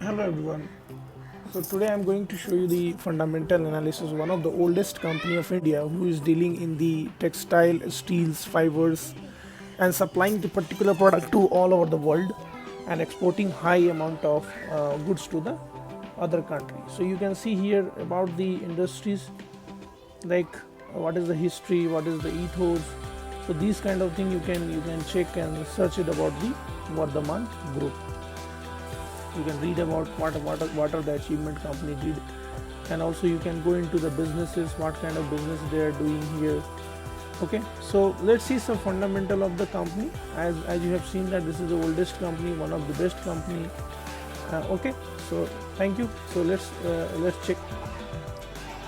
Hello everyone. So today I'm going to show you the fundamental analysis of one of the oldest company of India who is dealing in the textile, steels, fibers and supplying the particular product to all over the world and exporting high amount of goods to the other country. So you can see here about the industries like what is the history, what is the ethos. So these kind of thing you can check and search it about the Vardhaman group. You can read about what are the achievement company did, and also you can go into the businesses, what kind of business they are doing here. Okay, so let's see some fundamental of the company. As you have seen that this is the oldest company, one of the best company. Okay, so thank you. So let's check.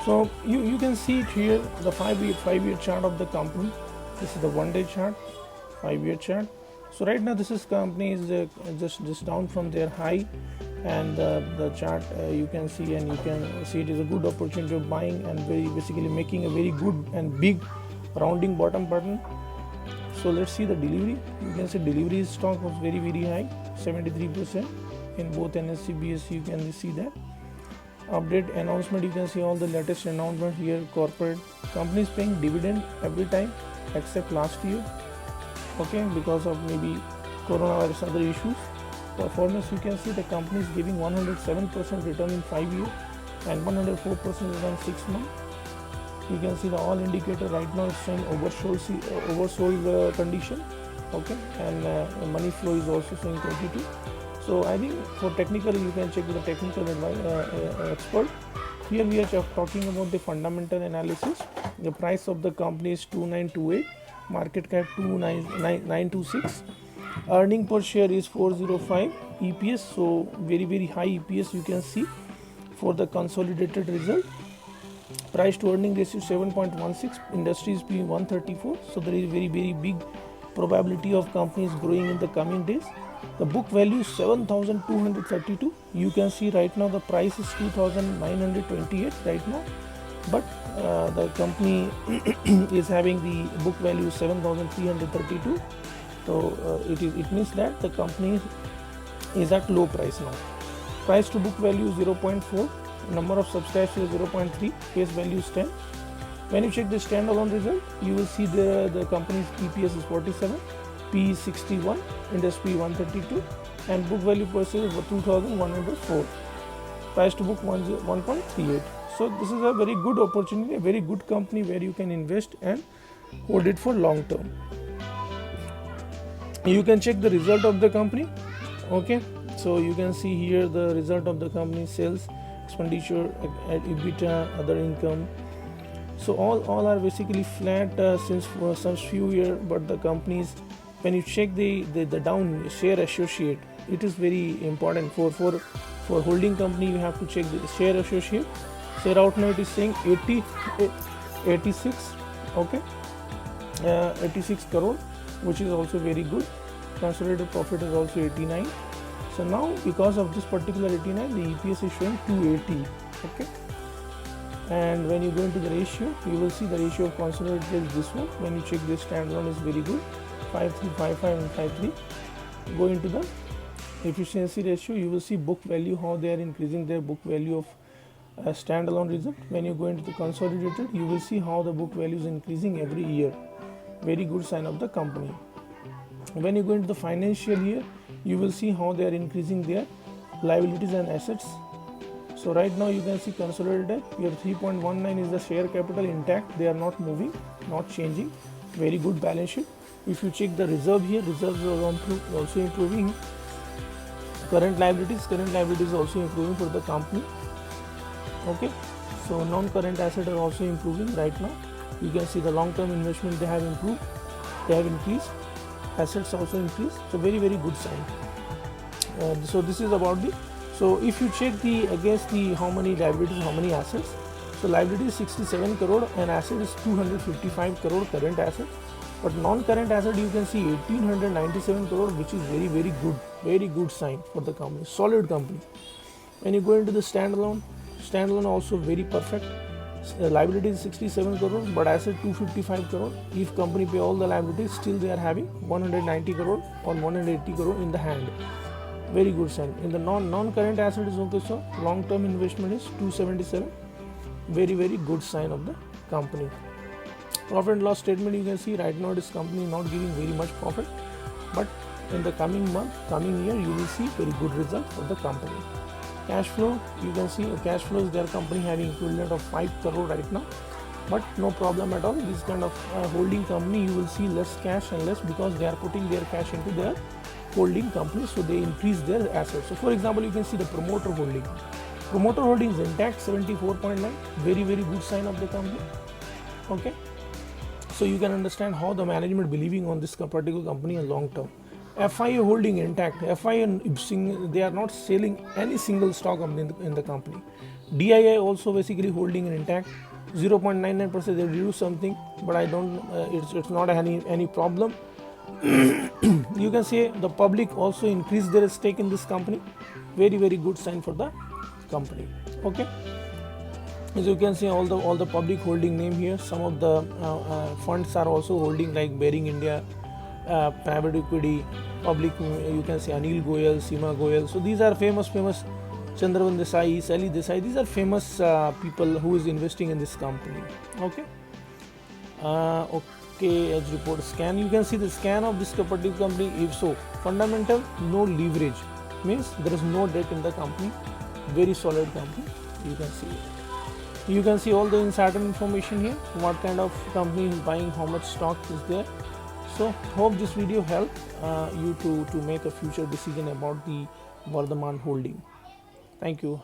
So you can see it here, the five-year chart of the company. This is the one-day chart, 5-year chart. So right now this is company is just down from their high, and the chart you can see, and you can see it is a good opportunity of buying and basically making a very good and big rounding bottom pattern. So let's see the delivery. You can see delivery stock was very high, 73% in both NSE, BSE. You can see that. Update announcement, you can see all the latest announcement here. Corporate companies paying dividend every time except last year, okay, because of maybe coronavirus, other issues. Performance, you can see the company is giving 107% return in 5 years and 104% return 6 months. You can see the all indicator right now is showing oversold condition, okay, and money flow is also showing 22. So I think for technical you can check with the technical expert. Here we are talking about the fundamental analysis. The price of the company is 2928, market cap 29926, earning per share is 405, EPS, so very high EPS you can see for the consolidated result. Price to earning ratio 7.16, industry is P 134, so there is very big probability of companies growing in the coming days. The book value 7,232. You can see right now the price is 2,928 right now, but the company is having the book value 7,332. So it means that the company is at low price now. Price to book value 0.4, number of subscribers 0.3, face value is 10. When you check the standalone result, you will see the company's EPS is 47, P is 61, industry 132, and book value per share is 2,104. Price to book 1.38. So this is a very good opportunity, a very good company where you can invest and hold it for long term. You can check the result of the company. Okay, so you can see here the result of the company: sales, expenditure, EBITDA, other income. So all are basically flat since for some few years, but the companies, when you check the down share associate, it is very important for holding company. You have to check the share associate. Share out now it is saying 86, okay, 86 crore, which is also very good. Consolidated profit is also 89. So now because of this particular 89, the EPS is showing 280, okay. And when you go into the ratio, you will see the ratio of consolidated is this one. When you check this standalone is very good, 5355 and 53. Go into the efficiency ratio, you will see book value, how they are increasing their book value of standalone result. When you go into the consolidated, you will see how the book value is increasing every year. Very good sign of the company. When you go into the financial year, you will see how they are increasing their liabilities and assets. So right now you can see consolidated, your 3.19 is the share capital intact, they are not moving, not changing. Very good balance sheet. If you check the reserve here, reserves are also improving. Current liabilities also improving for the company. Okay, so non-current assets are also improving right now. You can see the long-term investment they have improved, they have increased. Assets also increased. So very good sign. So this is about the. So if you check the against the how many liabilities, how many assets. So liability is 67 crore and asset is 255 crore current asset. But non-current asset you can see 1897 crore, which is very good sign for the company, solid company. When you go into the standalone also very perfect. Liability is 67 crore, but asset 255 crore. If company pay all the liabilities, still they are having 190 crore or 180 crore in the hand. very good sign. In the non-current asset is okay, so long-term investment is 277, very good sign of the company. Profit and loss statement, you can see right now this company not giving very much profit, but in the coming year you will see very good results of the company. Cash flow, you can see cash flow is their company having equivalent of 5 crore right now, but no problem at all. This kind of holding company you will see less cash and less, because they are putting their cash into their holding company, so they increase their assets. So for example, you can see the promoter holding is intact, 74.9, very good sign of the company. Okay, so you can understand how the management believing on this particular company in long term. FIA holding intact. FIA and they are not selling any single stock in the company. DII also basically holding intact, 0.99%. They reduce something, but I don't. It's not any problem. You can say the public also increased their stake in this company. Very good sign for the company. Okay. As you can see, all the public holding name here. Some of the funds are also holding, like Baring India, private equity, public. You can see Anil Goyal, Seema Goyal. So these are famous. Chandravan Desai, Sally Desai. These are famous people who is investing in this company. Okay. Okay. Edge report scan. You can see the scan of this particular company. If so, fundamental, no leverage, means there is no debt in the company. Very solid company. You can see it. You can see all the insider information here, what kind of company is buying, how much stock is there. So hope this video helped you to make a future decision about the Vardhaman holding. Thank you.